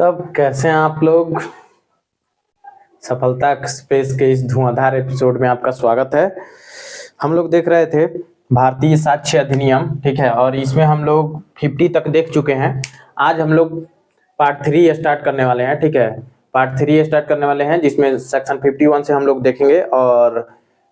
तब कैसे हैं आप लोग। सफलता एक्सप्रेस के इस धुआंधार एपिसोड में आपका स्वागत है। हम लोग देख रहे थे भारतीय साक्ष्य अधिनियम, ठीक है, और इसमें हम लोग 50 तक देख चुके हैं। आज हम लोग पार्ट 3 स्टार्ट करने वाले हैं, ठीक है। पार्ट 3 स्टार्ट करने वाले हैं जिसमें सेक्शन 51 से हम लोग देखेंगे। और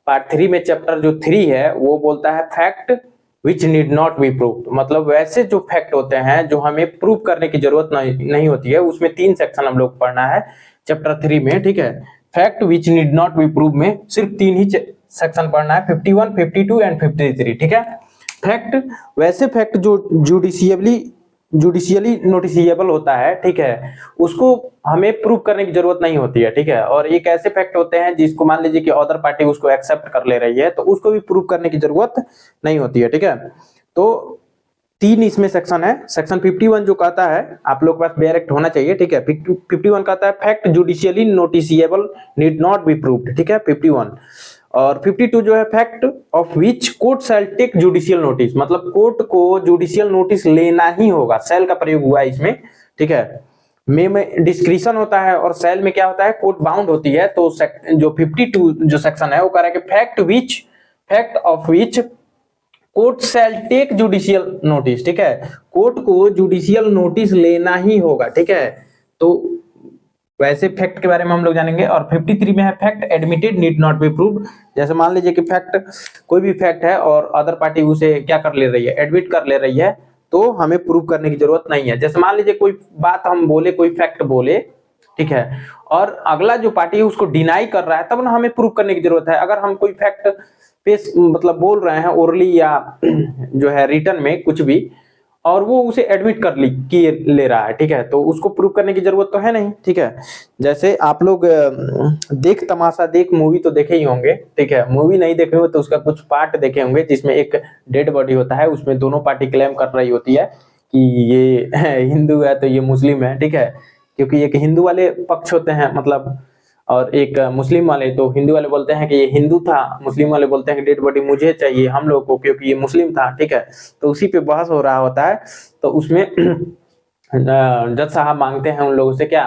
पार्ट 3 में चैप्टर जो 3 है वो बोलता है fact which need not be proved, मतलब वैसे जो फैक्ट होते हैं जो हमें प्रूव करने की जरूरत नहीं होती है। उसमें 3 सेक्शन हम लोग पढ़ना है चैप्टर 3 में, ठीक है। Fact which need not be prove में सिर्फ 3 ही सेक्शन पढ़ना है, 51, 52 एंड 53, ठीक है। फैक्ट, वैसे फैक्ट जो जुडिशियली नोटिसिएबल होता है, ठीक है, उसको हमें प्रूव करने की जरूरत नहीं होती है, ठीक है। और एक ऐसे फैक्ट होते हैं जिसको मान लीजिए कि अदर पार्टी उसको एक्सेप्ट कर ले रही है तो उसको भी प्रूव करने की जरूरत नहीं होती है, ठीक है। तो 3 इसमें सेक्शन है। सेक्शन 51 जो कहता है, आप लोग के पास डायरेक्ट होना चाहिए, ठीक है। 51 कहता है fact judicially noticeable need not be proved, ठीक है, 51। और 52 जो है fact of which court shall take judicial notice, मतलब कोर्ट को जुडिशियल नोटिस लेना ही होगा। शैल का प्रयोग हुआ है इसमें, ठीक है। में डिस्क्रिशन होता है और शैल में क्या होता है, कोर्ट बाउंड होती है। तो जो 52 जो सेक्शन है वो कह रहा है कि fact of which court shall take judicial notice, ठीक है। कोर्ट को जुडिशियल नोटिस लेना ही होगा, ठीक है। तो वैसे फैक्ट के बारे में हम लोग जानेंगे। और 53 में है fact admitted need not be proved. जैसे मान लीजिए कि फैक्ट, कोई भी फैक्ट है और अदर पार्टी उसे क्या कर ले रही है, एडमिट कर ले रही है, तो हमें प्रूव करने की जरूरत नहीं है। जैसे मान लीजिए कोई बात हम बोले, कोई फैक्ट बोले, ठीक है, और अगला जो पार्टी है उसको डिनाई कर रहा है, तब ना हमें प्रूव करने की जरूरत है। अगर हम कोई फैक्ट पेश मतलब बोल रहे हैं ओरली या जो है रिटर्न में कुछ भी, और वो उसे एडमिट कर किए ले रहा है, ठीक है, तो उसको प्रूव करने की जरूरत तो है नहीं, ठीक है। जैसे आप लोग देख तमाशा देख मूवी तो देखे ही होंगे, ठीक है। मूवी नहीं देखे हो तो उसका कुछ पार्ट देखे होंगे जिसमें एक डेड बॉडी होता है, उसमें दोनों पार्टी क्लेम कर रही होती है कि ये हिंदू है तो ये मुस्लिम है, ठीक है। क्योंकि एक हिंदू वाले पक्ष होते हैं मतलब, और एक मुस्लिम वाले, तो हिंदू वाले बोलते हैं कि ये हिंदू था, मुस्लिम वाले बोलते हैं कि डेड बॉडी मुझे चाहिए, हम लोग को, क्योंकि ये मुस्लिम था, ठीक है। तो उसी पे बहस हो रहा होता है। तो उसमें जज साहब मांगते हैं उन लोगों से क्या,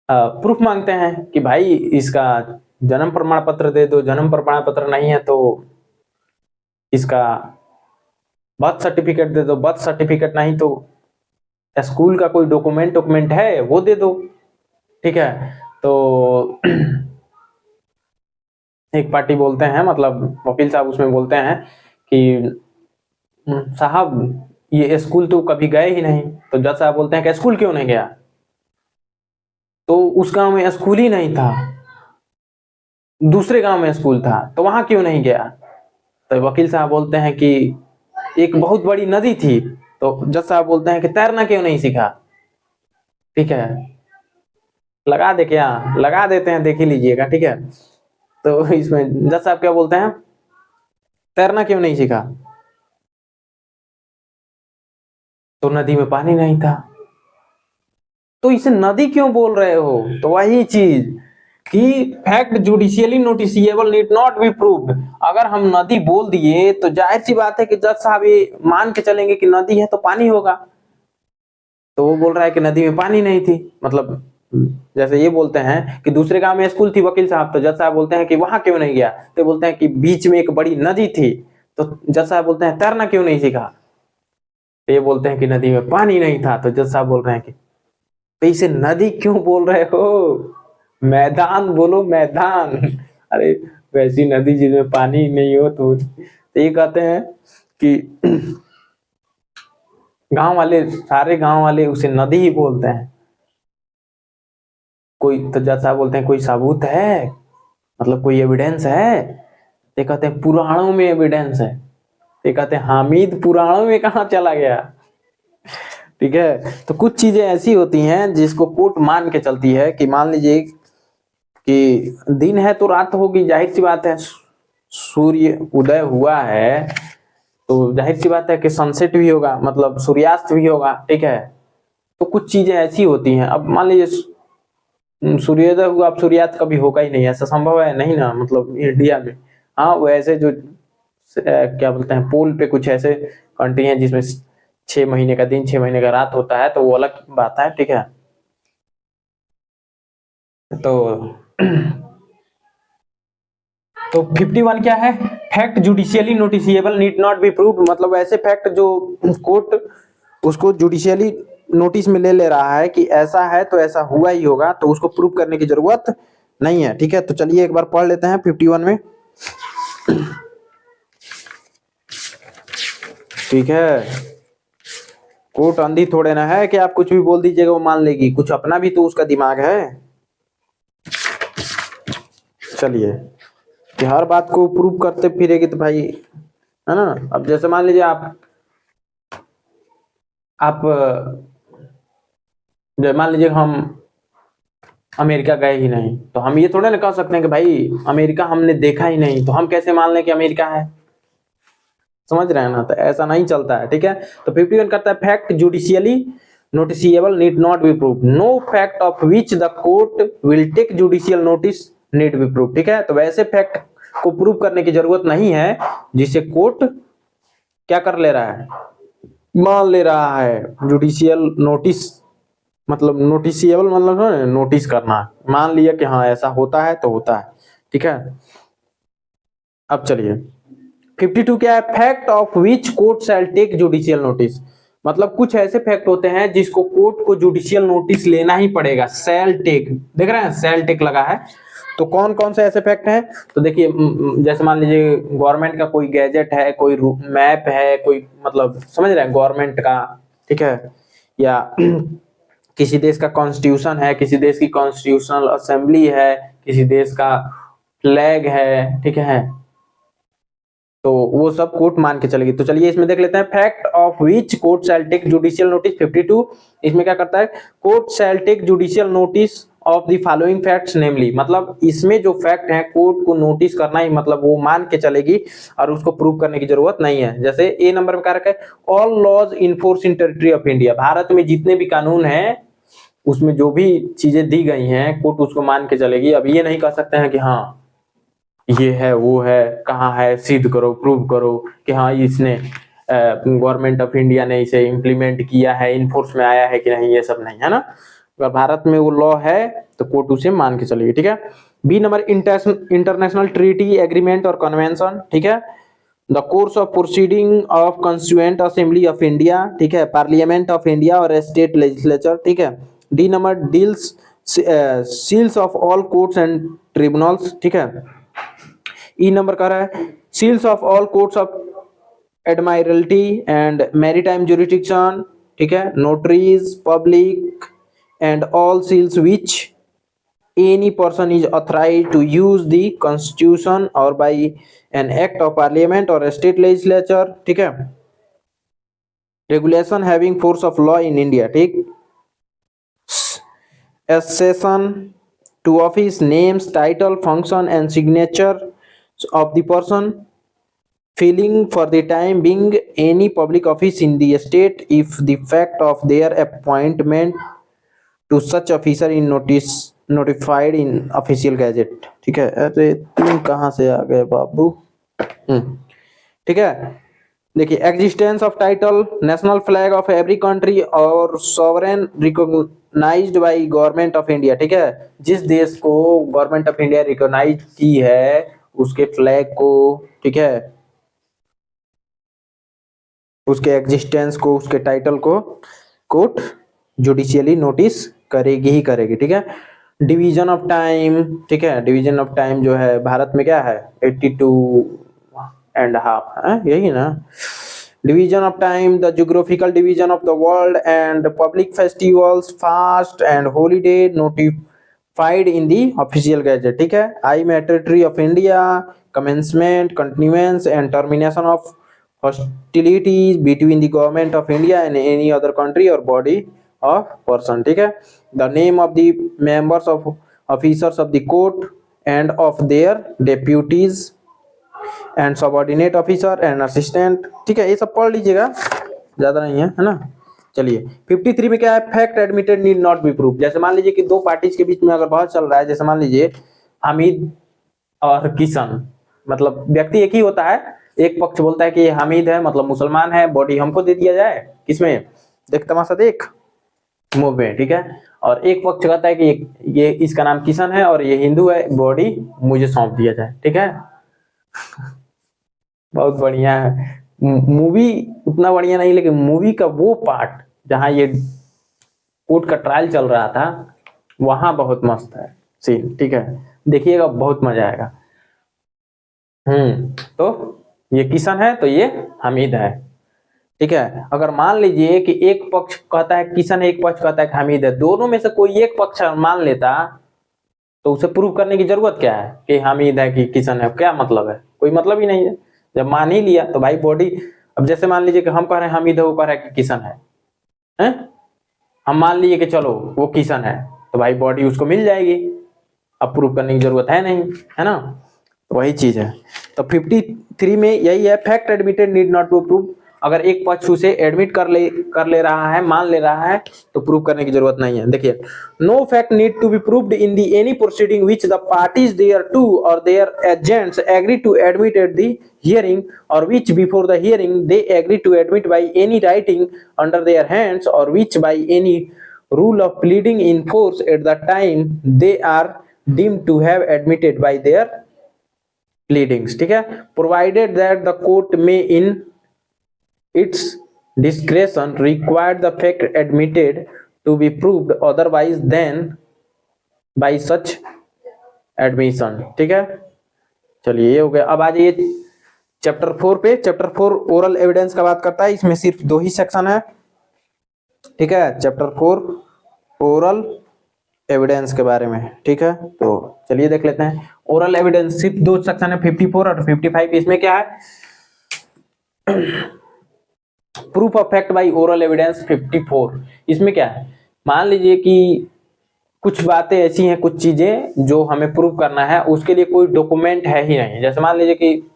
प्रूफ मांगते हैं कि भाई इसका जन्म प्रमाण पत्र दे दो, जन्म प्रमाण पत्र नहीं है तो इसका बर्थ सर्टिफिकेट दे दो, बर्थ सर्टिफिकेट नहीं तो स्कूल का कोई डॉक्यूमेंट है वो दे दो, ठीक है। तो एक पार्टी बोलते हैं, मतलब वकील साहब उसमें बोलते हैं कि साहब ये स्कूल तो कभी गए ही नहीं। तो जज साहब बोलते हैं कि स्कूल क्यों नहीं गया, तो उस गांव में स्कूल ही नहीं था, दूसरे गांव में स्कूल था, तो वहां क्यों नहीं गया। तो वकील साहब बोलते हैं कि एक बहुत बड़ी नदी थी। तो जज साहब बोलते हैं कि तैरना क्यों नहीं सीखा, ठीक है। लगा दे क्या, लगा देते हैं, देख ही लीजिएगा, ठीक है। तो इसमें जज साहब क्या बोलते हैं, तैरना क्यों नहीं सीखा, तो नदी में पानी नहीं था। तो इसे नदी क्यों बोल रहे हो, तो वही चीज कि fact judicially noticeable need not be proved. अगर हम नदी बोल दिए तो जाहिर सी बात है कि जज साहब ये मान के चलेंगे कि नदी है तो पानी होगा। तो वो बोल रहा है कि नदी में पानी नहीं थी, मतलब जैसे ये बोलते हैं कि दूसरे गांव में स्कूल थी वकील साहब, तो जज साहब बोलते हैं कि वहां क्यों नहीं गया। तो बोलते हैं कि बीच में एक बड़ी नदी थी। तो जज साहब बोलते हैं तैरना क्यों नहीं सीखा। तो ये बोलते हैं कि नदी में पानी नहीं था। तो जज साहब बोल रहे हैं कि तो इसे नदी क्यों बोल रहे हो, मैदान बोलो, मैदान। अरे वैसी नदी जिसमें पानी नहीं हो तो ये कहते हैं कि गांव वाले, सारे गांव वाले उसे नदी ही बोलते हैं। कोई, तो जज साहब बोलते हैं कोई सबूत है, मतलब कोई एविडेंस है। ते कहते हैं पुराणों में एविडेंस है। ते कहते हैं हामिद पुराणों में कहाँ चला गया, ठीक है। तो कुछ चीजें ऐसी होती हैं जिसको कोर्ट मान के चलती है कि मान लीजिए कि दिन है तो रात होगी, जाहिर सी बात है। सूर्य उदय हुआ है तो जाहिर सी बात है कि सनसेट भी होगा, मतलब सूर्यास्त भी होगा, ठीक है। तो कुछ चीजें ऐसी होती हैं। अब मान लीजिए सूर्योदय हुआ, अब सूर्यास्त कभी होगा ही नहीं, ऐसा संभव है नहीं ना, मतलब इंडिया में। हाँ, वो ऐसे जो क्या बोलते हैं, पोल पे कुछ ऐसे कंट्री हैं जिसमें 6 महीने का दिन 6 महीने का रात होता है तो वो अलग बात है, ठीक है। तो 51 क्या है, fact judicially noticeable need not be proved, मतलब ऐसे फैक्ट जो कोर्ट उसको जुडिशियली नोटिस में ले रहा है कि ऐसा है तो ऐसा हुआ ही होगा, तो उसको प्रूव करने की जरूरत नहीं है, ठीक है। तो चलिए एक बार पढ़ लेते हैं 51 में, ठीक है। कोर्ट अंधी थोड़े ना है कि आप कुछ भी बोल दीजिएगा वो मान लेगी, कुछ अपना भी तो उसका दिमाग है। चलिए कि हर बात को प्रूव करते फिरेगी तो भाई, है ना। अब जैसे मान लीजिए आप मान लीजिए हम अमेरिका गए ही नहीं, तो हम ये थोड़े ना कह सकते हैं कि भाई अमेरिका हमने देखा ही नहीं, तो हम कैसे मान लें कि अमेरिका है, समझ रहे हैं ना। तो ऐसा नहीं चलता है, ठीक है। तो 51 करता है fact judicially noticeable need not be prove, no fact of which the court will take judicial notice need be prove, ठीक है। तो वैसे फैक्ट को प्रूव करने की जरूरत नहीं है जिसे कोर्ट क्या कर ले रहा है, मान ले रहा है। जुडिशियल नोटिस मतलब नोटिसिएबल मतलब नोटिस करना, मान लिया कि हाँ ऐसा होता है तो होता है, ठीक है। अब चलिए 52 क्या है, fact of which court shall take judicial notice, मतलब कुछ ऐसे फैक्ट होते हैं जिसको कोर्ट को जुडिशियल नोटिस लेना ही पड़ेगा, शैल टेक, देख रहे हैं शैल टेक लगा है। तो कौन कौन से ऐसे फैक्ट हैं, तो देखिए जैसे मान लीजिए गवर्नमेंट का कोई गैजेट है, कोई मैप है, कोई मतलब समझ रहे हैं गवर्नमेंट का, ठीक है, या किसी देश का कॉन्स्टिट्यूशन है, किसी देश की कॉन्स्टिट्यूशनल असेंबली है, किसी देश का फ्लैग है, ठीक है, तो वो सब कोर्ट मान के चलेगी। तो चलिए इसमें देख लेते हैं fact of which court shall take judicial notice 52, इसमें क्या करता है, court shall take judicial notice of the following facts namely, मतलब इसमें जो फैक्ट हैं कोर्ट को नोटिस करना ही, मतलब वो मान के चलेगी और उसको प्रूव करने की जरूरत नहीं है। जैसे ए नंबर में क्या रखा है, all laws in force in territory of India, Bharat में जितने भी कानून हैं उसमें जो भी चीजें दी गई हैं कोर्ट उसको मान के चलेगी। अब ये नहीं कह सकते हैं कि हाँ ये है वो है, कहाँ है, सिद्ध करो, प्रूव करो कि हाँ इसने गवर्नमेंट ऑफ इंडिया ने इसे इम्प्लीमेंट किया है, इनफोर्स में आया है कि नहीं, ये सब नहीं है ना। अगर भारत में वो लॉ है तो कोर्ट उसे मान के चलेगी, ठीक है। B number international treaty agreement और कन्वेंशन, ठीक है, the course of proceeding of constituent assembly of India, ठीक है, पार्लियामेंट ऑफ इंडिया और स्टेट लेजिस्लेचर, ठीक है। D number deals seals of all courts and tribunals, ठीक है। ई नंबर का रहा है seals of all courts of admiralty and maritime jurisdiction, ठीक है, notaries public and all seals which any person is authorized to use the constitution or by an act of parliament or a state legislature, ठीक है, regulation having force of law in India, ठीक, accession to office, names, title, function and signature of the person filling for the time being any public office in the state if the fact of their appointment to such officer in notice notified in official gazette, ठीक है। अरे तुम कहाँ से आ गए बाबू, ठीक है। देखिए existence of title, national flag of every country और sovereign recognised by government of India, ठीक है, जिस देश को गवर्नमेंट ऑफ इंडिया रिकॉग्नाइज की है उसके फ्लैग को, ठीक है, उसके एग्जिस्टेंस को, उसके टाइटल को कोर्ट जुडिशियली नोटिस करेगी ही करेगी, ठीक है। डिवीजन ऑफ टाइम, ठीक है, डिवीजन ऑफ टाइम जो है भारत में क्या है 82.5 है, यही ना। Division of time, the geographical division of the world and public festivals, fast and holiday notified in the official gazette, ठीक है। आई में territory of India, commencement, continuance and termination of hostilities between the government of India and any other country or body of person, ठीक है। The name of the members of officers of the court and of their deputies and subordinate officer and assistant, ठीक है, ये सब पढ़ लीजिएगा, ज्यादा नहीं है ना। चलिए 53 में क्या है, fact admitted need not B proof, जैसे मान लीजिए कि दो पार्टीज के बीच में अगर बहुत चल रहा है, जैसे मान लीजिए हामिद और किशन, मतलब व्यक्ति एक ही होता है, एक पक्ष बोलता है कि ये हामिद है मतलब मुसलमान है, बॉडी हमको दे दिया जाए, किसमें, देख तमाशा देख, मूव में, ठीक है। और एक पक्ष कहता है कि ये इसका नाम किशन है और ये हिंदू है, बॉडी मुझे सौंप दिया जाए, ठीक है। बहुत बढ़िया है मूवी, उतना बढ़िया नहीं लेकिन मूवी का वो पार्ट जहां ये कोर्ट का ट्रायल चल रहा था वहां बहुत मस्त है सीन, ठीक है, देखिएगा बहुत मजा आएगा। तो ये किशन है तो ये हामिद है, ठीक है। अगर मान लीजिए कि एक पक्ष कहता है किशन है, एक पक्ष कहता है कि हामिद है, दोनों में से कोई एक पक्ष मान लेता तो उसे प्रूव करने की जरूरत क्या है कि हामिद है कि किशन है, क्या मतलब है, कोई मतलब ही नहीं है। जब मान ही लिया तो भाई बॉडी, अब जैसे मान लीजिए कि हम कह रहे हैं हामिद है, वो कह रहा है कि किशन है, हैं? हम मान लिए कि चलो वो किशन है तो भाई बॉडी उसको मिल जाएगी, अब प्रूव करने की जरूरत है नहीं, है ना। तो वही चीज है। तो 53 में यही है, fact admitted need not to prove. अगर एक पक्ष उसे एडमिट कर ले रहा है, मान ले रहा है, तो प्रूव करने की जरूरत नहीं है। देखिए, no fact need to be proved in the any proceeding which the parties there to or their agents agree to admit at the hearing or which before the hearing they agree to admit by any writing under their hands or which by any rule of pleading in force at the time they are deemed to have admitted by their pleadings, ठीक है। provided that the court may in its discretion require the fact admitted to be proved otherwise than by such admission, ठीक है। चलिए ये हो गया। अब आ जाइए चैप्टर 4 पे। चैप्टर 4 ओरल एविडेंस का बात करता है, इसमें सिर्फ 2 ही सेक्शन है, ठीक है। चैप्टर 4 ओरल एविडेंस के बारे में, ठीक है। तो चलिए देख लेते हैं। ओरल एविडेंस सिर्फ 2 सेक्शन है, 54 और 55। इसमें क्या है, proof of fact by oral evidence 54। इसमें क्या है, मान लीजिए कि कुछ बातें ऐसी हैं, कुछ चीजें जो हमें प्रूव करना है, उसके लिए कोई डॉक्यूमेंट है ही नहीं। जैसे मान लीजिए कि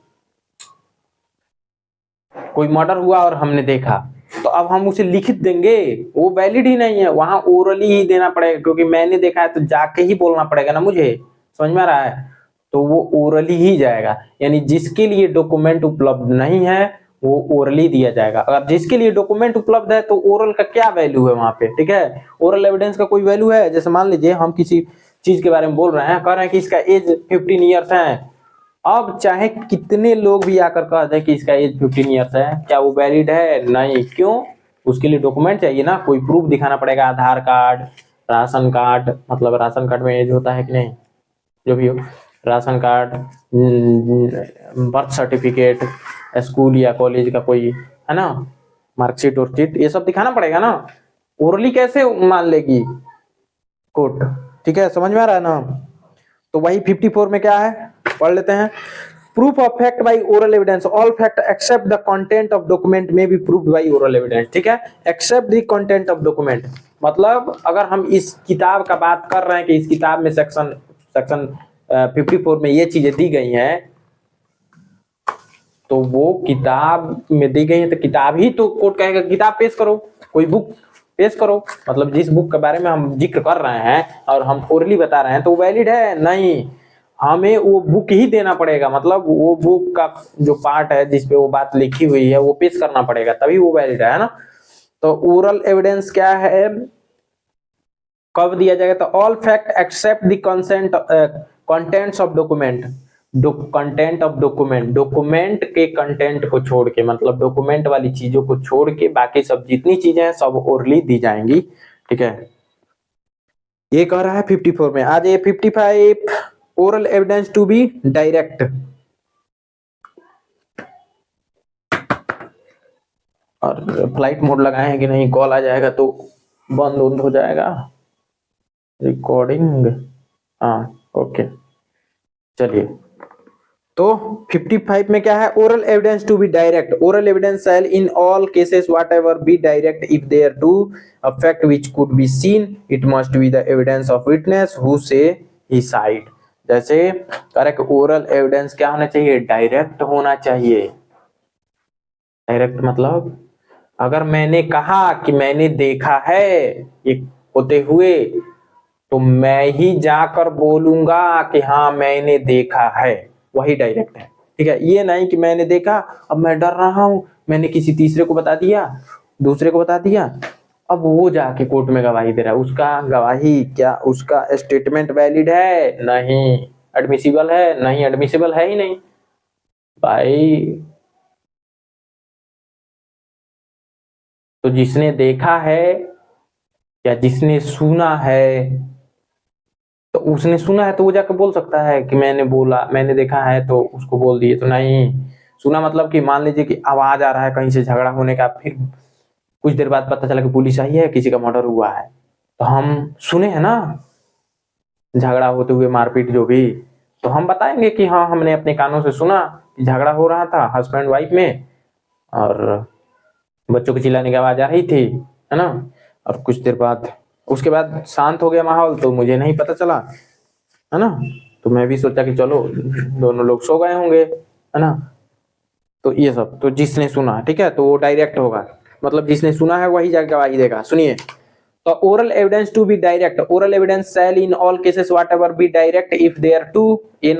कोई मर्डर हुआ और हमने देखा, तो अब हम उसे लिखित देंगे, वो वैलिड ही नहीं है, वहां ओरली ही देना पड़ेगा, क्योंकि मैंने देखा है तो जाके ही बोलना पड़ेगा ना मुझे, समझ में आ रहा है। तो वो ओरली ही जाएगा, यानी जिसके लिए डॉक्यूमेंट उपलब्ध नहीं है वो ओरली दिया जाएगा। अगर जिसके लिए डॉक्यूमेंट उपलब्ध है तो ओरल का क्या वैल्यू है वहां पे, ठीक है। ओरल एविडेंस का कोई वैल्यू है। जैसे मान लीजिए हम किसी चीज के बारे में बोल रहे हैं, कह रहे हैं कि इसका एज 15 ईयर्स है, अब चाहे कितने लोग भी आकर कह दें कि इसका एज 15 ईयर्स है, क्या वो वैलिड है? नहीं। क्यों? उसके लिए डॉक्यूमेंट चाहिए ना, कोई प्रूफ दिखाना पड़ेगा, आधार कार्ड, राशन कार्ड, मतलब राशन कार्ड में एज होता है कि नहीं, जो भी हो, ration card, birth certificate, school या कॉलेज का कोई, है ना, मार्कशीट वर्कशीट, ये सब दिखाना पड़ेगा ना। ओरली कैसे मान लेगी कोर्ट, ठीक है, समझ में आ रहा है ना। तो वही 54 में क्या है, पढ़ लेते हैं। Proof of fact by oral evidence, all fact except the content of document may be proved by oral evidence, ठीक है। Except the content of document, मतलब अगर हम इस किताब का बात कर रहे हैं कि इस किताब में सेक्शन 54 में ये चीजें दी गई हैं, तो वो किताब में दी गई है तो किताब ही तो कोर्ट कहेगा किताब पेश करो, कोई बुक पेश करो। मतलब जिस बुक के बारे में हम जिक्र कर रहे हैं और हम ओरली बता रहे हैं तो वैलिड है? नहीं, हमें वो बुक ही देना पड़ेगा, मतलब वो बुक का जो पार्ट है जिसपे वो बात लिखी हुई है वो पेश करना पड़ेगा, तभी वो वैलिड है ना। तो ओरल एविडेंस क्या है, कब दिया जाएगा, तो all fact except the contents of document, content of document, document के कंटेंट को छोड़ के, मतलब डॉक्यूमेंट वाली चीजों को छोड़ के बाकी सब जितनी चीजें हैं सब ओरली दी जाएंगी, ठीक है। ये कह रहा है 54 में। आज ये 55, oral evidence to be direct, और फ्लाइट मोड लगाए हैं कि नहीं, कॉल आ जाएगा तो बंद हो जाएगा रिकॉर्डिंग, हाँ ओके। चलिए, तो 55 में क्या है, oral evidence to be direct, oral evidence shall in all cases whatever be direct if there to a fact which could be seen it must be the evidence of witness who say he side. जैसे correct, oral evidence क्या होना चाहिए, direct होना चाहिए। Direct मतलब अगर मैंने कहा कि मैंने देखा है ये होते हुए, तो मैं ही जाकर बोलूंगा कि हाँ मैंने देखा है, वही डायरेक्ट है, ठीक है, ये नहीं कि मैंने देखा अब मैं डर रहा हूं, मैंने किसी तीसरे को बता दिया, दूसरे को बता दिया, अब वो जाके कोर्ट में गवाही दे रहा है, उसका गवाही क्या, उसका स्टेटमेंट वैलिड है? नहीं। एडमिसिबल है? नहीं, एडमिसिबल है ही नहीं भाई। तो जिसने देखा है या जिसने सुना है, तो उसने सुना है तो वो जाके बोल सकता है कि मैंने बोला, मैंने देखा है तो उसको बोल दिए। तो नहीं, सुना मतलब कि मान लीजिए कि आवाज आ रहा है कहीं से झगड़ा होने का, फिर कुछ देर बाद पता चला कि पुलिस आई है, किसी का मर्डर हुआ है, तो हम सुने हैं ना झगड़ा होते हुए, मारपीट जो भी, तो हम बताएंगे कि हाँ हमने अपने कानों से सुना कि झगड़ा हो रहा था हस्बैंड वाइफ में, और बच्चों के चिल्लाने की आवाज आ रही थी, है ना, और कुछ देर बाद उसके बाद शांत हो गया माहौल, तो मुझे नहीं पता चला, है ना, तो मैं भी सोचा कि चलो दोनों लोग सो गए होंगे, है ना। तो ये सब तो जिसने सुना, ठीक है, तो वो डायरेक्ट होगा, मतलब जिसने सुना है वही जाके गवाही देगा। सुनिए, तो oral evidence to be direct, oral evidence shall in all cases whatever be direct if there to, ये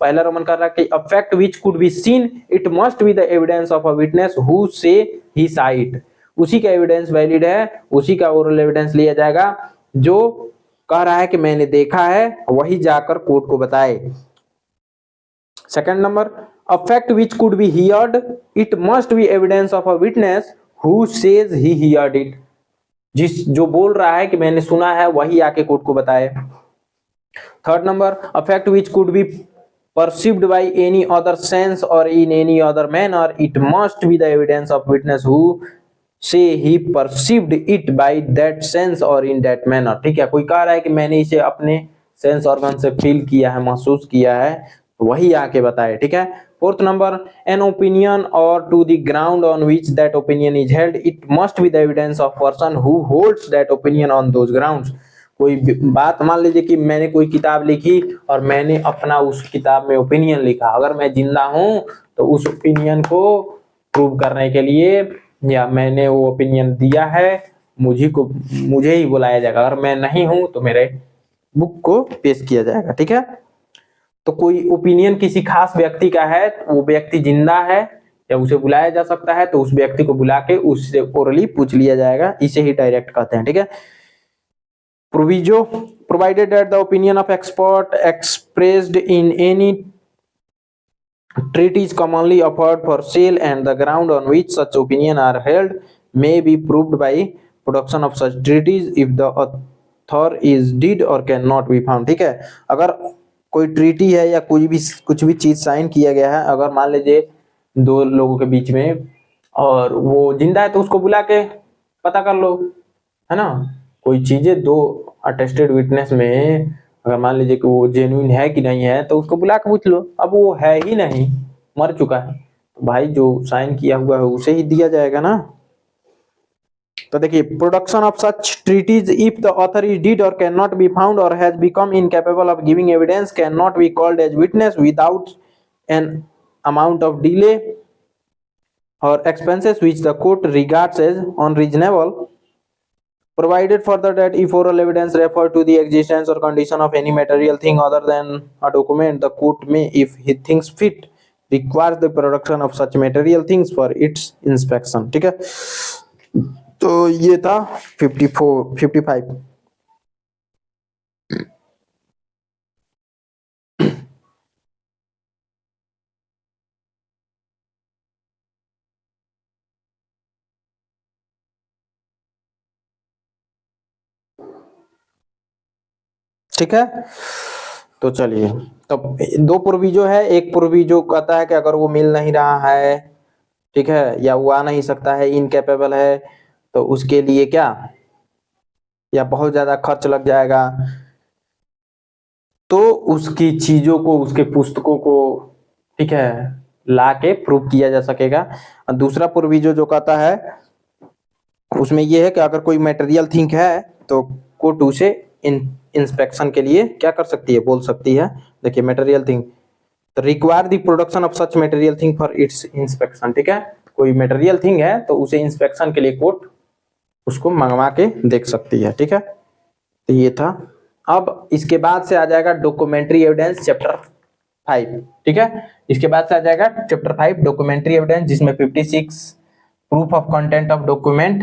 पहला रोमन कर रहा है कि a fact which could be seen it must be the evidence of a witness who say he saw it, उसी का evidence valid है, उसी का ओरल एविडेंस लिया जाएगा जो कह रहा है कि मैंने देखा है, वही जाकर कोर्ट को बताए। Second number, a fact which could be heard it must be evidence of a witness who says he heard it, जिस जो बोल रहा है कि मैंने सुना है वही आके कोर्ट को बताए। Third number, a fact which could be perceived by any other sense or in any other manner it must be the evidence of witness who say he perceived it by that sense or in that manner, ठीक है, कोई कह रहा है कि मैंने इसे अपने सेंस ऑर्गन से फील किया है, महसूस किया है, वही आके बताए, ठीक है। फोर्थ नंबर, एन ओपिनियन और to the ground on which that opinion is held it must be the evidence of person who holds that opinion on those grounds, कोई बात मान लीजिए कि मैंने कोई किताब लिखी और मैंने अपना उस किताब में ओपिनियन लिखा, अगर मैं जिंदा हूं तो उस ओपिनियन को प्रूव करने के लिए, या मैंने वो ओपिनियन दिया है, मुझे ही बुलाया जाएगा, अगर मैं नहीं हूं तो मेरे बुक को पेश किया जाएगा, ठीक है। तो कोई ओपिनियन किसी खास व्यक्ति का है, वो व्यक्ति जिंदा है या उसे बुलाया जा सकता है, तो उस व्यक्ति को बुला के उससे ओरली पूछ लिया जाएगा, इसे ही डायरेक्ट कहते हैं, ठीक है। Proviso, provided that the opinion of expert expressed in any treaties commonly offered for sale and the ground on which such opinion are held may be proved by production of such treaties if the author is dead or cannot be found, ठीक है। अगर कोई treaty है या कुछ भी चीज sign किया गया है, अगर मान लीजिए दो लोगों के बीच में और वो जिंदा है तो उसको बुला के पता कर लो, है ना। कोई चीजें दो अटेस्टेड विटनेस में अगर मान लीजिए कि वो जेन्युइन है कि नहीं है तो उसको बुला के पूछ लो, अब वो है ही नहीं, मर चुका है, तो भाई जो साइन किया हुआ है उसे ही दिया जाएगा ना। तो देखिए, production of such treatise if the author is dead or can not be found or has become incapable of giving evidence can not be called as witness without an amount of delay or expenses which the court regards as unreasonable, provided further that if oral evidence refer to the existence or condition of any material thing other than a document, the court may, if he thinks fit, requires the production of such material things for its inspection, ठीक है। तो ये था 55। ठीक है, तो चलिए, तब दो प्रोविजो है, एक प्रोविजो कहता है कि अगर वो मिल नहीं रहा है, ठीक है, या वो आ नहीं सकता है, इनकेपेबल है, तो उसके लिए क्या, या बहुत ज्यादा खर्च लग जाएगा, तो उसकी चीजों को, उसके पुस्तकों को, ठीक है, ला के प्रूव किया जा सकेगा। और दूसरा प्रोविजो जो कहता है उसमें यह है कि अगर कोई मटेरियल थिंग है तो कोर्ट उसे इंस्पेक्शन के लिए क्या कर सकती है, बोल सकती है। देखिए, मटेरियल थिंग तो require the production of such material thing for its inspection, ठीक है, कोई मटेरियल थिंग है तो उसे इंस्पेक्शन के लिए कोर्ट उसको मंगवा के देख सकती है, ठीक है। तो ये था। अब इसके बाद से आ जाएगा डॉक्यूमेंट्री एविडेंस, चैप्टर 5, ठीक है। इसके बाद से आ जाएगा चैप्टर 5 डॉक्यूमेंट्री एविडेंस, जिसमें 56 proof of content of document,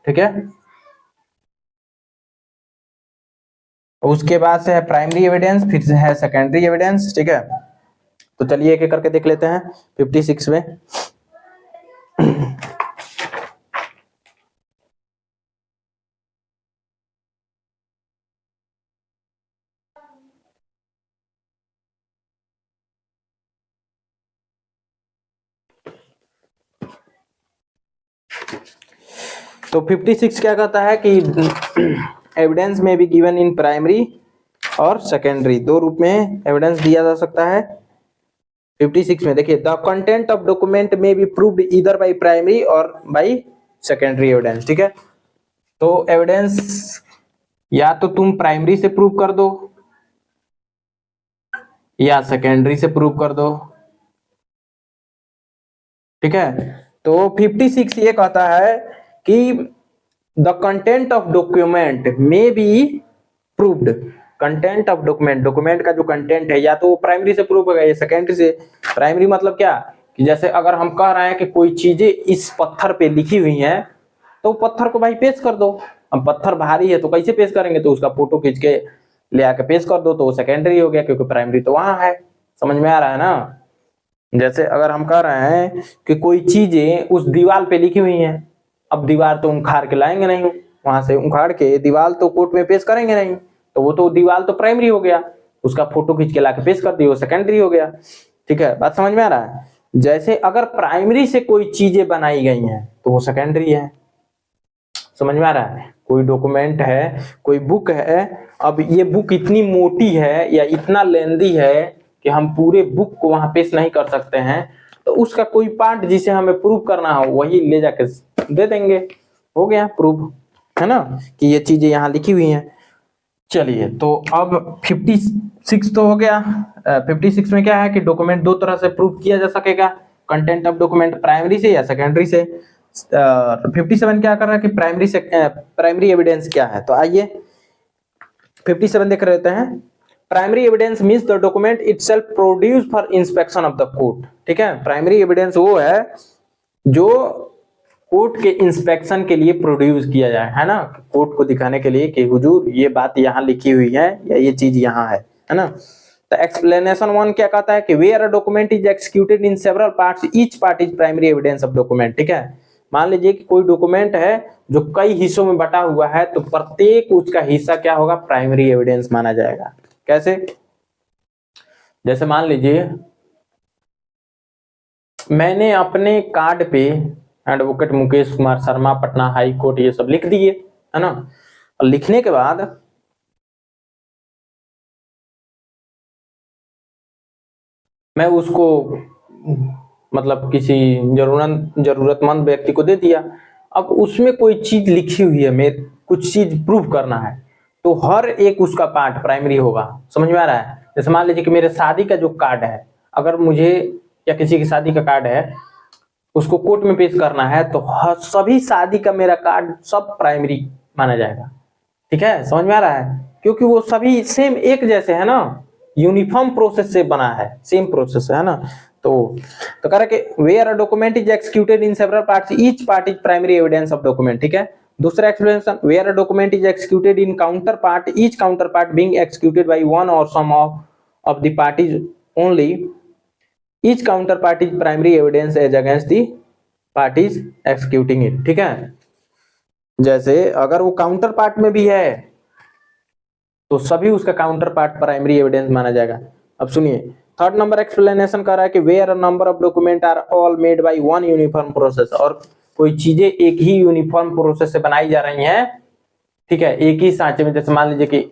ठीक है। उसके बाद से है प्राइमरी एविडेंस, फिर से है सेकेंडरी एविडेंस, ठीक है। तो चलिए एक एक करके देख लेते हैं 56 में। तो 56 क्या कहता है कि एविडेंस में बी गिवन इन प्राइमरी और सेकेंडरी, दो रूप में एविडेंस दिया जा सकता है। 56 में देखिए, the content of document may be proved either by primary और बाय सेकेंडरी एविडेंस, ठीक है। तो एविडेंस या तो तुम प्राइमरी से प्रूव कर दो या सेकेंडरी से प्रूव कर दो, ठीक है। तो 56 ये कहता है कि the content of document may be proved, content of document, document का जो कंटेंट है या तो प्राइमरी से प्रूव होगा या सेकेंडरी से। प्राइमरी मतलब क्या कि जैसे अगर हम कह रहे हैं कि कोई चीजें इस पत्थर पे लिखी हुई हैं, तो पत्थर को भाई पेश कर दो। अब पत्थर भारी है तो कैसे पेश करेंगे, तो उसका फोटो खींच के ले आके पेश कर दो, तो वो सेकेंडरी हो गया, क्योंकि प्राइमरी तो वहां है। समझ में आ रहा है ना। जैसे अगर हम कह रहे हैं कि कोई चीजें उस दीवार पे लिखी हुई हैं, अब दीवार तो उखाड़ के लाएंगे नहीं, वहां से उखाड़ के दीवार तो कोर्ट में पेश करेंगे नहीं, तो वो तो दीवार तो प्राइमरी हो गया, उसका फोटो खींच के लाके पेश कर दिया, वो सेकेंडरी हो गया, ठीक है। बात समझ में आ रहा है। जैसे अगर प्राइमरी से कोई चीजें बनाई गई हैं तो वो सेकेंडरी है। समझ में आ रहा है। कोई डॉक्यूमेंट है, कोई बुक है, अब ये बुक इतनी मोटी है या इतना लेंदी है कि हम पूरे बुक को वहां पेश नहीं कर सकते हैं, तो उसका कोई पार्ट जिसे हमें प्रूव करना हो वही ले जाके दे देंगे, हो गया प्रूफ, है ना, कि ये चीजें यहाँ लिखी हुई हैं। चलिए, तो अब 56 तो हो गया। 56 में क्या है कि डॉक्यूमेंट दो तरह से प्रूव किया जा सकेगा, कंटेंट ऑफ डॉक्यूमेंट प्राइमरी से या सेकेंडरी से। 57 क्या कर रहा है कि प्राइमरी एविडेंस क्या है, तो आइए 57 देख रहे हैं। Primary evidence means the document itself produce for inspection of the court, ठीक है। प्राइमरी एविडेंस वो है जो कोर्ट के इंस्पेक्शन के लिए प्रोड्यूस किया जाए, है ना, कोर्ट को दिखाने के लिए कि हुजूर ये बात यहाँ लिखी हुई है या ये चीज यहाँ है ना। तो एक्सप्लेनेशन 1 क्या कहता है कि where a document is executed in several parts, each part is primary evidence of document, ठीक है। मान लीजिए कि कोई डॉक्यूमेंट है जो कई हिस्सों में बटा हुआ है, तो प्रत्येक उसका हिस्सा क्या होगा, प्राइमरी एविडेंस माना जाएगा। कैसे, जैसे मान लीजिए मैंने अपने कार्ड पे advocate Mukesh Kumar Sharma, Patna high court, ये सब लिख दिए, है ना। और लिखने के बाद मैं उसको मतलब किसी जरूरतमंद व्यक्ति को दे दिया। अब उसमें कोई चीज लिखी हुई है, मेरे कुछ चीज प्रूव करना है, तो हर एक उसका पार्ट प्राइमरी होगा। समझ में आ रहा है। जैसे मान लीजिए कि मेरे शादी का जो कार्ड है, अगर मुझे या किसी की शादी का कार्ड है उसको कोर्ट में पेश करना है, तो सभी शादी का मेरा कार्ड सब प्राइमरी माना जाएगा, ठीक है। समझ में आ रहा है, क्योंकि वो सभी सेम एक जैसे है ना, यूनिफॉर्म प्रोसेस से बना है, सेम प्रोसेस है ना। तो कह रहा है कि where a document is executed in several parts, each part is primary evidence of document, ठीक है। दूसरा explanation, where a document is executed in counter part, each counter part being executed by one or some of the parties only, each counter part is primary evidence as against the parties executing it, ठीक है। जैसे अगर वो counter part में भी है तो सभी उसका काउंटर पार्ट प्राइमरी एविडेंस माना जाएगा। अब सुनिए, थर्ड नंबर एक्सप्लेनेशन कर रहा है कि where a number of document are all made by one uniform process, और कोई चीजें एक ही यूनिफॉर्म प्रोसेस से बनाई जा रही हैं, ठीक है, एक ही सांचे में। जैसे मान लीजिए कि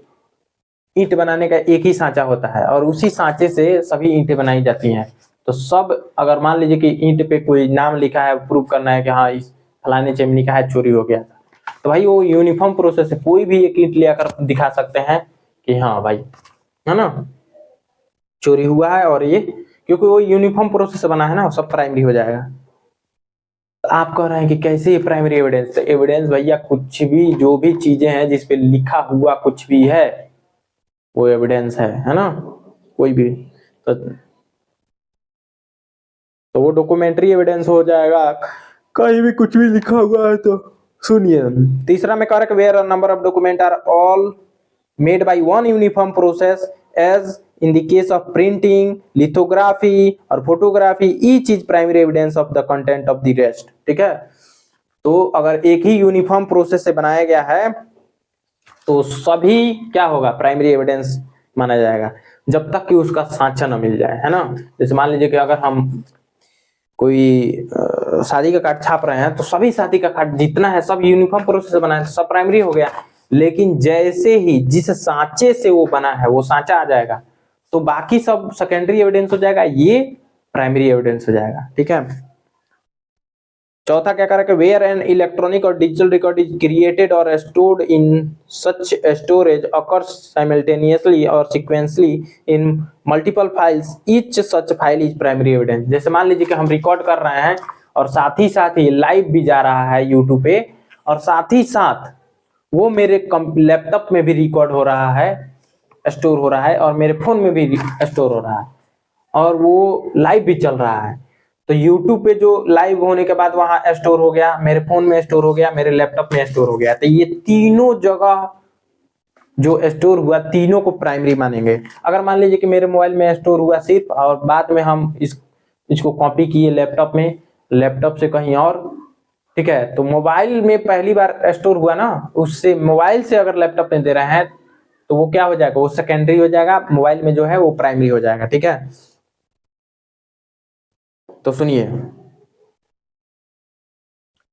ईंट बनाने का एक ही सांचा होता है और उसी सांचे से सभी ईंटें बनाई जाती हैं, तो सब अगर मान लीजिए कि ईंट पे कोई नाम लिखा है, प्रूव करना है कि हाँ इस फलाने चिमनी का है, चोरी हो गया था, तो भाई वो यूनिफॉर्म प्रोसेस है, कोई भी एक ईंट लेकर दिखा सकते हैं कि हाँ भाई, है ना, चोरी हुआ है, और ये क्योंकि वो यूनिफॉर्म प्रोसेस से बना है ना, सब प्राइमरी हो जाएगा। तो आप कह रहे हैं कि कैसे ये प्राइमरी एविडेंस, तो एविडेंस भैया कुछ भी, जो भी चीजें हैं जिसपे लिखा हुआ कुछ भी है वो एविडेंस है ना, कोई भी। तो तो वो डॉक्यूमेंट्री एविडेंस हो जाएगा, कहीं भी कुछ भी लिखा हुआ है तो। सुनिए तीसरा में correct, where a number of document are all made by one uniform process as in the case of printing, lithography or photography, each is primary evidence of the content of the rest. ठीक है, तो अगर एक ही uniform process से बनाया गया है तो सभी क्या होगा, प्राइमरी एविडेंस माना जाएगा, जब तक कि उसका साँचा न मिल जाए, है ना। जैसे मान लीजिए कि अगर हम कोई शादी का कार्ड छाप रहे हैं तो सभी शादी का कार्ड जितना है सब यूनिफॉर्म प्रोसेस से बना है तो सब प्राइमरी हो गया। लेकिन जैसे ही जिस सांचे से वो बना है वो सांचा आ जाएगा तो बाकी सब सेकेंडरी एविडेंस हो जाएगा, ये प्राइमरी एविडेंस हो जाएगा। ठीक है, चौथा क्या करें कि where an electronic or digital record is created or stored in such storage occurs simultaneously or sequentially in multiple files, each such file is primary evidence. जैसे मान लीजिए कि हम रिकॉर्ड कर रहे हैं और साथ ही लाइव भी जा रहा है यूट्यूब पे, और साथ ही साथ वो मेरे लैपटॉप में भी रिकॉर्ड हो रहा है, स्टोर हो रहा है, और मेरे फोन में भी स्टोर हो रहा है, और वो लाइव भी चल रहा है। तो YouTube पे जो लाइव होने के बाद वहां स्टोर हो गया, मेरे फोन में स्टोर हो गया, मेरे लैपटॉप में स्टोर हो गया, तो ये तीनों जगह जो स्टोर हुआ तीनों को प्राइमरी मानेंगे। अगर मान लीजिए कि मेरे मोबाइल में स्टोर हुआ सिर्फ, और बाद में हम इसको कॉपी किए लैपटॉप में, लैपटॉप से कहीं और, ठीक है, तो मोबाइल में पहली बार स्टोर हुआ ना, उससे मोबाइल से अगर लैपटॉप में दे रहे हैं तो वो क्या हो जाएगा, वो सेकेंडरी हो जाएगा, मोबाइल में जो है वो प्राइमरी हो जाएगा। ठीक है, तो सुनिए,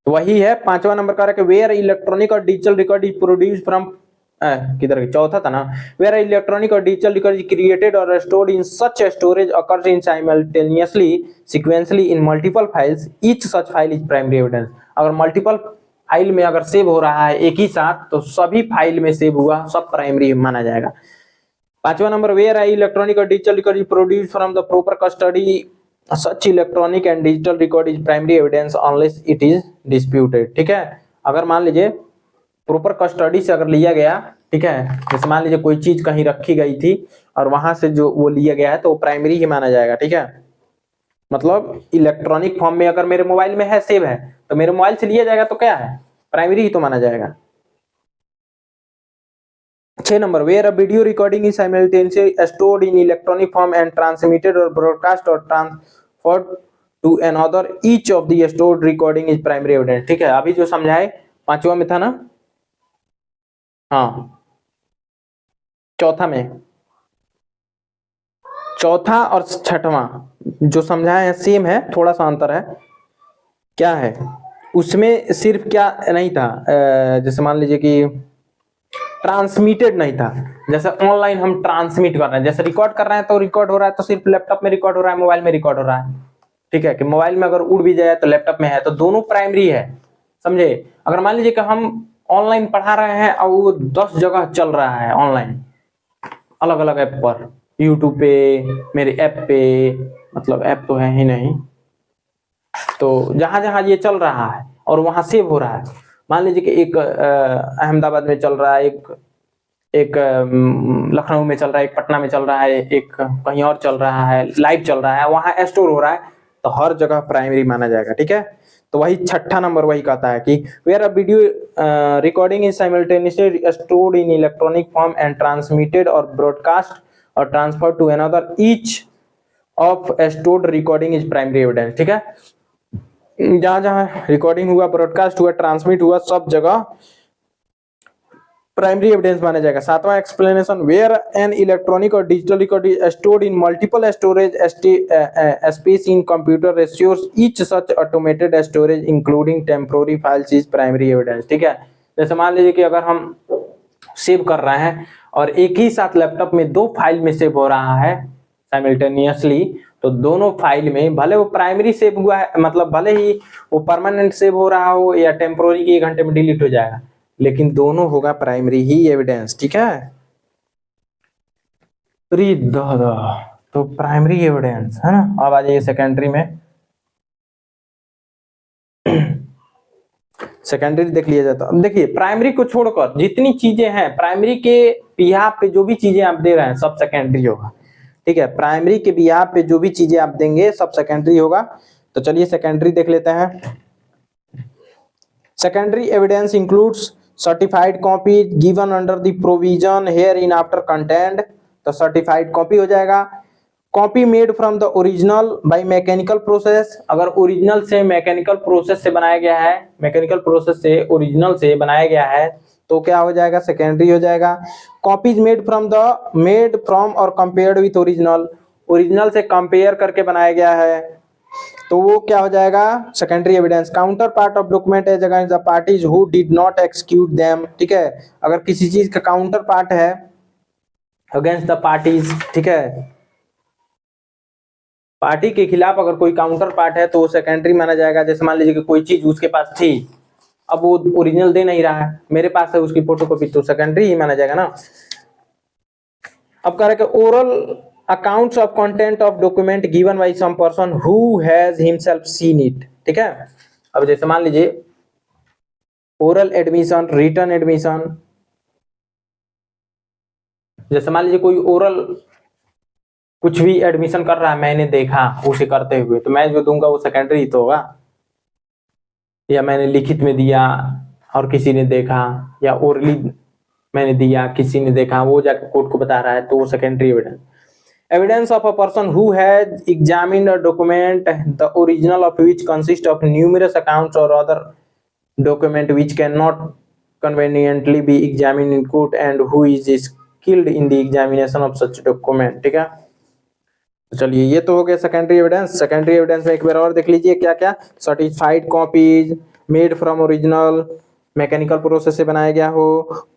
तो वही है पांचवा नंबर का है where electronic or digital record is produce from, किधर चौथा था ना, where electronic or digital record is created or stored in such storage occurs in simultaneously sequentially in multiple files, each such file is primary evidence. अगर multiple file में अगर save हो रहा है एक ही साथ तो सभी फाइल में सेव हुआ सब प्राइमरी माना जाएगा। पांचवा number, where I electronic or digital record is produce from the proper custody, such electronic and digital record is primary evidence unless it is disputed. ठीक है, अगर मान लीजिए प्रॉपर कस्टडी से अगर लिया गया, ठीक है, जैसे मान लीजिए कोई चीज कहीं रखी गई थी और वहां से जो वो लिया गया है तो वो प्राइमरी ही माना जाएगा। ठीक है, मतलब इलेक्ट्रॉनिक फॉर्म में अगर मेरे मोबाइल में है, सेव है, तो मेरे मोबाइल से लिया जाएगा तो क्या है, प्राइमरी ही तो माना जाएगा। 6 number, where a video recording is simultaneously stored in electronic form and transmitted और ब्रॉडकास्ट और transferred to another, each of the stored recording is primary evidence. ठीक है, अभी जो समझाए पांचवा में था ना, हाँ चौथा में, चौथा और छठवां जो समझाए हैं सेम है, थोड़ा सा अंतर है। क्या है उसमें, सिर्फ क्या नहीं था, जैसे मान लीजिए कि ट्रांसमिटेड नहीं था, जैसे ऑनलाइन हम ट्रांसमिट कर रहे हैं, जैसे रिकॉर्ड कर रहे हैं तो रिकॉर्ड हो रहा है तो सिर्फ लैपटॉप में रिकॉर्ड हो रहा है, मोबाइल में रिकॉर्ड हो रहा है। ठीक है, कि मोबाइल में अगर उड़ भी जाए तो लैपटॉप में है, तो दोनों प्राइमरी है, समझे। अगर मान लीजिए कि हम ऑनलाइन पढ़ा रहे हैं और वो 10 जगह चल रहा है ऑनलाइन, अलग अलग ऐप पर, यूट्यूब पे, मेरे ऐप पे, मतलब ऐप तो है ही नहीं, तो जहां जहां ये चल रहा है और वहां सेव हो रहा है, मान लीजिए कि एक अहमदाबाद में चल रहा है, एक लखनऊ में चल रहा है, एक पटना में चल रहा है, एक कहीं और चल रहा है, लाइव चल रहा है, वहां स्टोर हो रहा है, तो हर जगह प्राइमरी माना जाएगा। ठीक है, तो वही छठा नंबर वही कहता है कि where a video recording is simultaneously stored in electronic form and transmitted और ब्रॉडकास्ट और transfer to another, each of stored recording is primary evidence. ठीक है, जहां जहां रिकॉर्डिंग हुआ, ब्रॉडकास्ट हुआ, ट्रांसमिट हुआ, सब जगह प्राइमरी एविडेंस माना जाएगा। सातवां explanation, where an electronic or digital record is stored in multiple storage space in computer ratios, each such automated storage including temporary files is primary evidence. ठीक है, जैसे मान लीजिए कि अगर हम सेव कर रहे हैं और एक ही साथ लैपटॉप में 2 फाइल में सेव हो रहा है साइमल्टेनियसली, तो दोनों फाइल में भले वो प्राइमरी सेव हुआ है, मतलब भले ही वो परमानेंट सेव हो रहा हो या टेम्पोररी के 1 घंटे में डिलीट हो जाएगा, लेकिन दोनों होगा प्राइमरी ही एविडेंस। ठीक है, तो प्राइमरी एविडेंस है ना। अब आ जाइए सेकेंडरी में। सेकेंडरी देख लिया जाता है। देखिए प्राइमरी को छोड़कर जितनी चीजें हैं, प्राइमरी के बिहाफ पे जो भी चीजें आप दे रहे हैं सब सेकेंडरी होगा। ठीक है, प्राइमरी के बिहार पे जो भी चीजें आप देंगे सब सेकेंडरी होगा। तो चलिए सेकेंडरी देख लेते हैं। Secondary evidence includes certified copy given under the provision here in after content, तो सर्टिफाइड कॉपी हो जाएगा। Copy made from the original by mechanical process, अगर ओरिजिनल से मैकेनिकल प्रोसेस से बनाया गया है, मैकेनिकल प्रोसेस से ओरिजिनल से बनाया गया है तो क्या हो जाएगा, सेकेंडरी हो जाएगा। कॉपीज मेड फ्रॉम और कंपेयर्ड विथ ओरिजिनल, ओरिजिनल से कंपेयर करके बनाया गया है तो वो क्या हो जाएगा, secondary evidence. Counter part of document as against the parties who did not execute them, ठीक है, अगर किसी चीज का काउंटर पार्ट है अगेंस्ट द पार्टीज, ठीक है, पार्टी के खिलाफ अगर कोई काउंटर पार्ट है तो वो सेकेंडरी माना जाएगा। जैसे मान लीजिए कि कोई चीज उसके पास थी, अब वो ओरिजिनल दे नहीं रहा है, मेरे पास है उसकी फोटोकॉपी, तो सेकेंडरी ही माना जाएगा ना। अब कह रहे कि oral accounts of content of document given by some person who has himself seen it, ठीक है। अब जैसे मान लीजिए ओरल एडमिशन, रिटन एडमिशन, जैसे मान लीजिए कोई ओरल कुछ भी एडमिशन कर रहा है, मैंने देखा उसे करते हुए, तो मैं जो दूंगा वो सेकेंडरी तो होगा। या मैंने लिखित में दिया और किसी ने देखा, या ओरली मैंने दिया किसी ने देखा, वो जाकर कोर्ट को बता रहा है तो वो secondary evidence. Evidence of a person who has examined a document the original of which consist of numerous accounts or other document which can not conveniently be examined in court and who is skilled in the examination of such document, ठीक है। तो चलिए ये तो हो गया secondary evidence. Secondary evidence में एक बार और देख लीजिए क्या क्या, certified copies made from original, mechanical process से बनाया गया हो,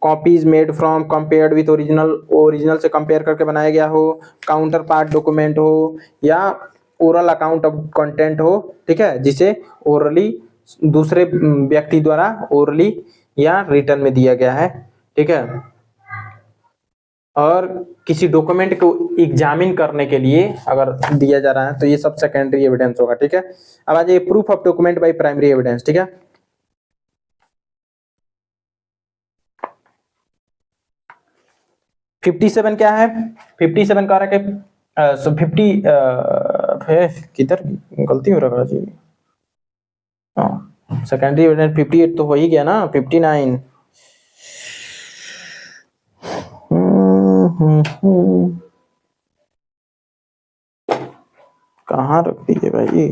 copies made from compared with original, original से कंपेयर करके बनाया गया हो, काउंटर पार्ट डॉक्यूमेंट हो, या ओरल अकाउंट ऑफ कंटेंट हो, ठीक है, जिसे ओरली दूसरे व्यक्ति द्वारा ओरली या रिटर्न में दिया गया है, ठीक है, और किसी डॉक्यूमेंट को एग्जामिन करने के लिए अगर दिया जा रहा है तो ये सब सेकेंडरी एविडेंस होगा, ठीक है। अब आ जाइए proof of document by primary evidence, ठीक है। फिफ्टी सेवन क्या है, 57 कह रहा है कि 50 किधर गलती हो रहा है जी, सेकेंडरी एविडेंस 58 तो हो ही गया ना, 59 कहाँ रख दिए भाई।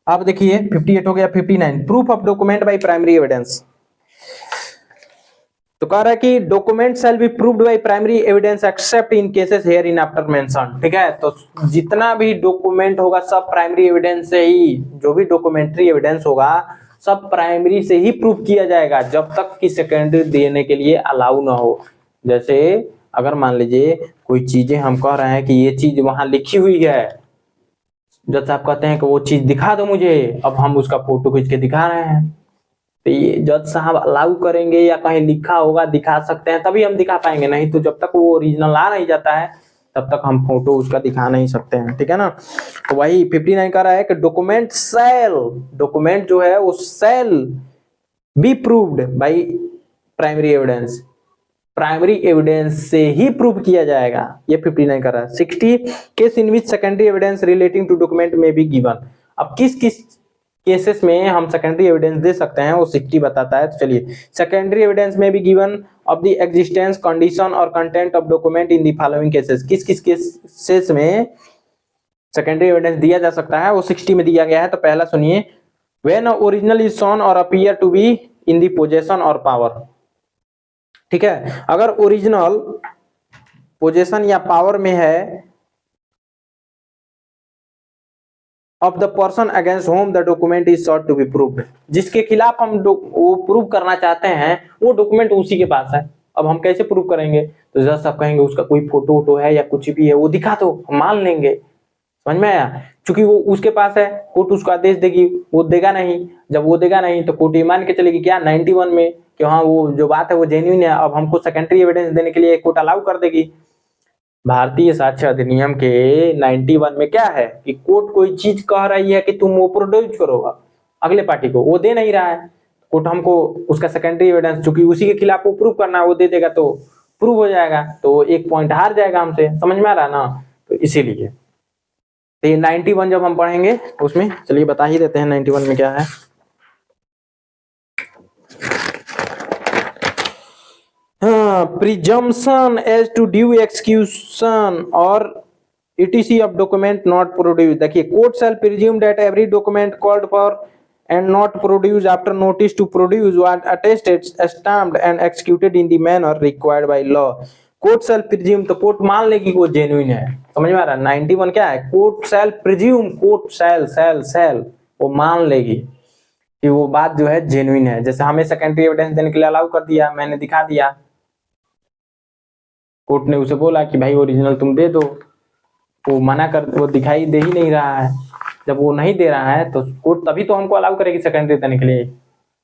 आप देखिए 58 हो गया, 59 proof of document by primary evidence. तो कह रहा है कि document shall be proved by primary evidence accept in cases here in after mention, ठीक है। तो जितना भी डॉक्यूमेंट होगा सब प्राइमरी एविडेंस से ही, जो भी डॉक्यूमेंट्री एविडेंस होगा सब प्राइमरी से ही प्रूव किया जाएगा जब तक कि सेकेंडरी देने के लिए अलाउ ना हो। जैसे अगर मान लीजिए कोई चीजें हम कह रहे हैं कि ये चीज वहां लिखी हुई है, जज साहब कहते हैं कि वो चीज दिखा दो मुझे, अब हम उसका फोटो खींच के दिखा रहे हैं, तो ये जज साहब अलाउ करेंगे या कहीं लिखा होगा दिखा सकते हैं तभी हम दिखा पाएंगे, नहीं तो जब तक वो ओरिजिनल आ नहीं जाता है तब तक हम फोटो उसका दिखा नहीं सकते हैं, ठीक है ना। तो वही 59 कह रहा है कि डॉक्यूमेंट शैल, डॉक्यूमेंट जो है वो shall be proved by primary evidence, primary evidence से ही प्रूव किया जाएगा, ये 59 कर रहा है। 60 case in which secondary evidence relating to document may be given, अब किस किस केसेस में हम सेकेंडरी एविडेंस दे सकते हैं वो 60 बताता है। तो चलिए सेकेंडरी एविडेंस में भी given of the existence condition और content of document in the following cases, किस किस केसेस में सेकेंडरी एविडेंस दिया जा सकता है वो 60 में दिया गया है। तो पहला सुनिए, व्हेन ओरिजिनल इज शोन और appear to be in the possession और पावर, ठीक है, अगर ओरिजिनल पोजेशन या पावर में है of the person against whom the document is sought to be proved, जिसके खिलाफ हम वो प्रूव करना चाहते हैं वो डॉक्यूमेंट उसी के पास है, अब हम कैसे प्रूव करेंगे, तो जज साहब कहेंगे उसका कोई फोटो वोटो है या कुछ भी है वो दिखा दो, हम मान लेंगे, समझ में आया। चूंकि वो उसके पास है, कोर्ट उसको आदेश देगी, वो देगा नहीं, जब वो देगा नहीं तो कोर्ट ये मान के चलेगी क्या 91 में कि हाँ वो जो बात है वो जेन्युइन है, अब हमको सेकेंडरी एविडेंस देने के लिए कोर्ट अलाउ कर देगी। भारतीय साक्ष्य अधिनियम के 91 में क्या है कि कोर्ट कोई चीज कह रही है कि तुम वो प्रोड्यूस करो अगले पार्टी को, वो दे नहीं रहा है, कोर्ट हमको उसका सेकेंडरी एविडेंस चूंकि उसी के खिलाफ वो प्रूव करना है वो दे देगा, तो प्रूव हो जाएगा, तो एक पॉइंट हार जाएगा हमसे। समझ में आ रहा है ना? तो इसीलिए तो ये 91 जब हम पढ़ेंगे उसमें, चलिए बता ही देते हैं 91 में क्या है। Presumption as to due execution और etc of document not produced। देखिए, court shall presume that every document called for and not produced after notice to produce was attested, stamped and executed in the manner required by law। Court shall presume, तो court मान लेगी कि वो genuine है। समझ में आ रहा है? 91 क्या है? कोर्ट शैल प्रिज्यूम, कोर्ट शैल वो मान लेगी कि वो बात जो है जेन्युइन है। जैसे हमें सेकेंडरी एविडेंस देने के लिए अलाउ कर दिया, मैंने दिखा दिया, कोर्ट ने उसे बोला कि भाई ओरिजिनल तुम दे दो, वो मना कर, वो दिखाई दे ही नहीं रहा है। जब वो नहीं दे रहा है तो कोर्ट तभी तो हमको अलाउ करेगी सेकेंडरी देने के लिए।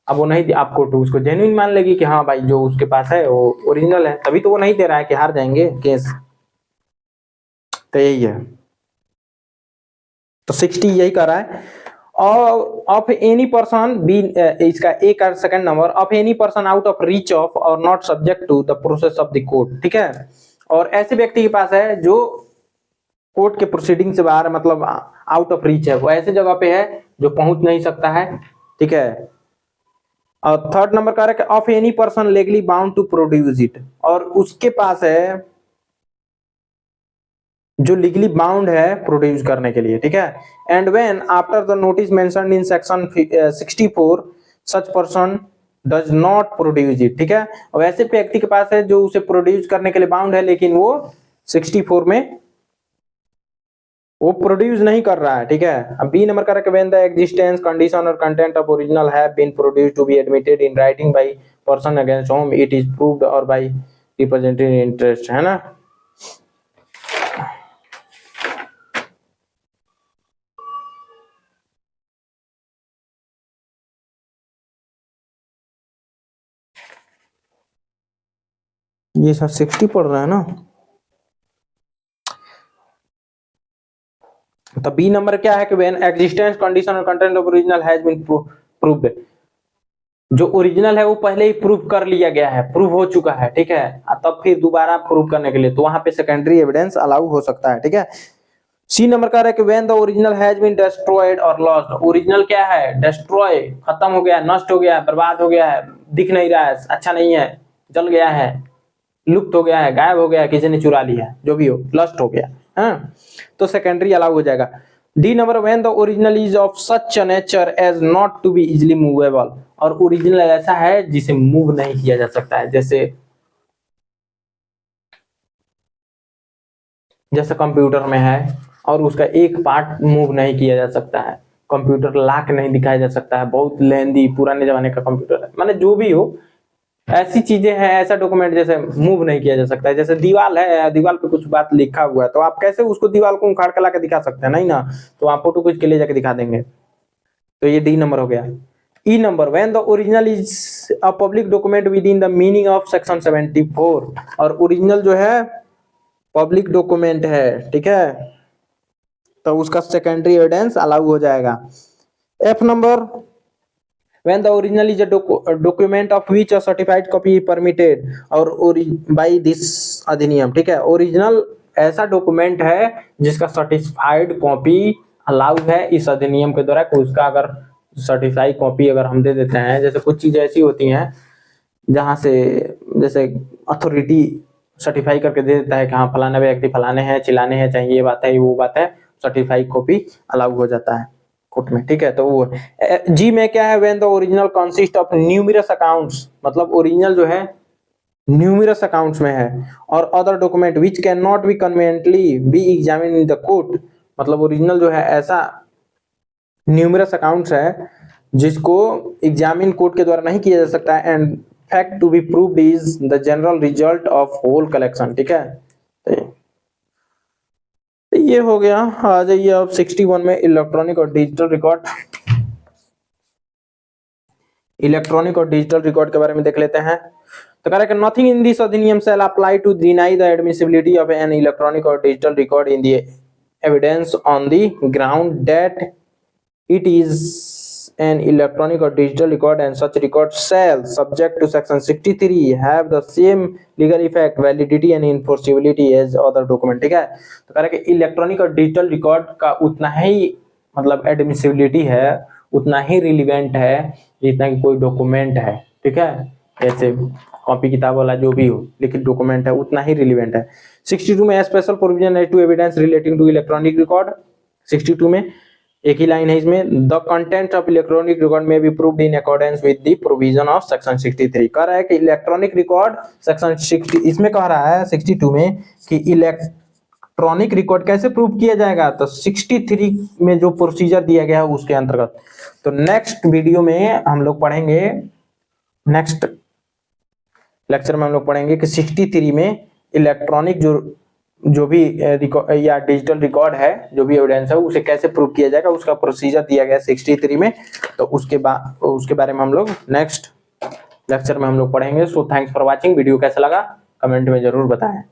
अब वो नहीं, आप कोर्ट उसको जेन्युइन मान लेगी कि हाँ भाई जो उसके पास है वो ओरिजिनल है, तभी तो वो नहीं दे रहा है कि हार जाएंगे केस। तो यही है। तो 60 यही कर रहा है। और ऑफ एनी पर्सन बी, इसका एक second number, of any person out of reach of or not subject to the process of the court. ठीक है, और ऐसे व्यक्ति के पास है जो कोर्ट के प्रोसीडिंग से बाहर, मतलब आउट ऑफ रीच है, वो ऐसे जगह पे है जो पहुंच नहीं सकता है। ठीक है, और थर्ड नंबर कह रहा है of any person legally bound to produce it, और उसके पास है जो लीगली बाउंड है प्रोड्यूस करने के लिए। ठीक है, and when after the notice mentioned in section 64 such person does not produce it. ठीक है, और ऐसे व्यक्ति के पास है जो उसे प्रोड्यूस करने के लिए बाउंड है, लेकिन वो 64 में वो प्रोड्यूस नहीं कर रहा है। ठीक है, अब बी नंबर का व्हेन द एग्जिस्टेंस कंडीशन और content of original have been produced to be admitted in writing by person against whom it is proved और बाय रिप्रेजेंटेटिव इंटरेस्ट, है ना। ये सब 60 पढ़ रहा है ना। तो बी नंबर क्या है कि व्हेन एग्जिस्टेंस कंडीशन और content of original has been proved, जो ओरिजिनल है वो पहले ही प्रूव कर लिया गया है, प्रूव हो चुका है। ठीक है, तब फिर दोबारा प्रूव करने के लिए तो वहां पे सेकेंडरी एविडेंस अलाउ हो सकता है। ठीक है, सी नंबर का है कि when the original has been destroyed और लॉस्ट, ओरिजिनल क्या है? डिस्ट्रॉय, खत्म हो गया, नष्ट हो गया, बर्बाद हो गया है, दिख नहीं रहा है, अच्छा नहीं है, जल गया है, लुप्त हो गया है, गायब हो गया, किसी ने चुरा लिया, जो भी हो, लस्ट हो गया, हाँ, तो सेकेंडरी अलाउ हो जाएगा। D number when the original is of such a nature as not to be easily movable, और ओरिजिनल ऐसा है जिसे मूव नहीं किया जा सकता है, जैसे कंप्यूटर में है और उसका एक पार्ट मूव नहीं किया जा सकता है, कंप्यूटर लॉक नहीं दिखाया जा सकता है, बहुत लेंदी पुराने जमाने का कंप्यूटर है, माने जो भी हो, ऐसी चीजें हैं, ऐसा डॉक्यूमेंट जैसे मूव नहीं किया जा सकता है। जैसे दीवार है, दीवार पे कुछ बात लिखा हुआ है, तो आप कैसे उसको दीवार को उखाड़ के ला के दिखा सकते हैं? नहीं ना, तो आप फोटो कुछ के ले जाके दिखा देंगे। तो ये डी नंबर हो गया। E number when the original is a public document within the meaning of section 74, or original जो है पब्लिक डॉक्यूमेंट है। ठीक है, तो उसका सेकेंडरी एविडेंस अलाउ हो जाएगा। F number when the original is a document of which a certified copy is permitted और by this अधिनियम। ठीक है, ओरिजिनल ऐसा डॉक्यूमेंट है जिसका सर्टिफाइड कॉपी अलाउ है इस अधिनियम के द्वारा, उसका अगर सर्टिफाइड कॉपी अगर हम दे देते हैं, जैसे कुछ चीजें ऐसी होती हैं जहां से जैसे अथॉरिटी सर्टिफाई करके दे देता है कि हाँ फलाना व्यक्ति फलाने हैं, चिल्लाने हैं, चाहे ये बात है वो बात है, सर्टिफाइड कॉपी अलाउ हो जाता है कोर्ट में। ठीक है, तो वो जी में क्या है when the original consist of numerous accounts, मतलब ओरिजिनल जो है न्यूमरस अकाउंट्स में है, और other document which can not B conveniently be examined in the court, मतलब ओरिजिनल जो है ऐसा न्यूमरस अकाउंट्स है जिसको एग्जामिन कोर्ट के द्वारा नहीं किया जा सकता है, and fact to be proved is the general result of whole collection. ठीक है, तो ये हो गया। आ जाइए अब 61 में electronic or digital record. Electronic or digital record के बारे में देख लेते हैं। तो कह रहा है कि नथिंग इन दिस अधिनियम shall apply to deny the admissibility of an electronic or digital record in the evidence on the ground that it is an electronic or digital record and such record shall subject to section 63 have the same legal effect, validity and enforceability as other document। ठीक है, तो कह रहा है कि electronic or digital record का उतना ही मतलब एडमिसिबिलिटी है, उतना ही रिलीवेंट है जितना कि कोई डॉक्यूमेंट है। ठीक है, जैसे कॉपी किताब वाला जो भी हो लिखित डॉक्यूमेंट है उतना ही रिलीवेंट है। 62 में स्पेशल प्रोविजन है to evidence relating to electronic record. 62 में एक ही लाइन है इसमें, the content of electronic record may be proved in accordance with the provision of section 63। कह रहा है कि इलेक्ट्रॉनिक रिकॉर्ड सेक्शन 60 इसमें कह रहा है 62 में कि इलेक्ट्रॉनिक रिकॉर्ड कैसे प्रूव किया जाएगा, तो 63 में जो प्रोसीजर दिया गया है उसके अंतर्गत। तो नेक्स्ट वीडियो में हम लोग पढ़ेंगे, नेक्स्ट लेक्चर में हम लोग पढ़ेंगे कि 63 में इलेक्ट्रॉनिक जो भी या डिजिटल रिकॉर्ड है, जो भी एविडेंस है उसे कैसे प्रूव किया जाएगा, उसका प्रोसीजर दिया गया 63 में। तो उसके बारे में हम लोग नेक्स्ट लेक्चर में हम लोग पढ़ेंगे। So thanks for watching. Video कैसा लगा कमेंट में जरूर बताएं।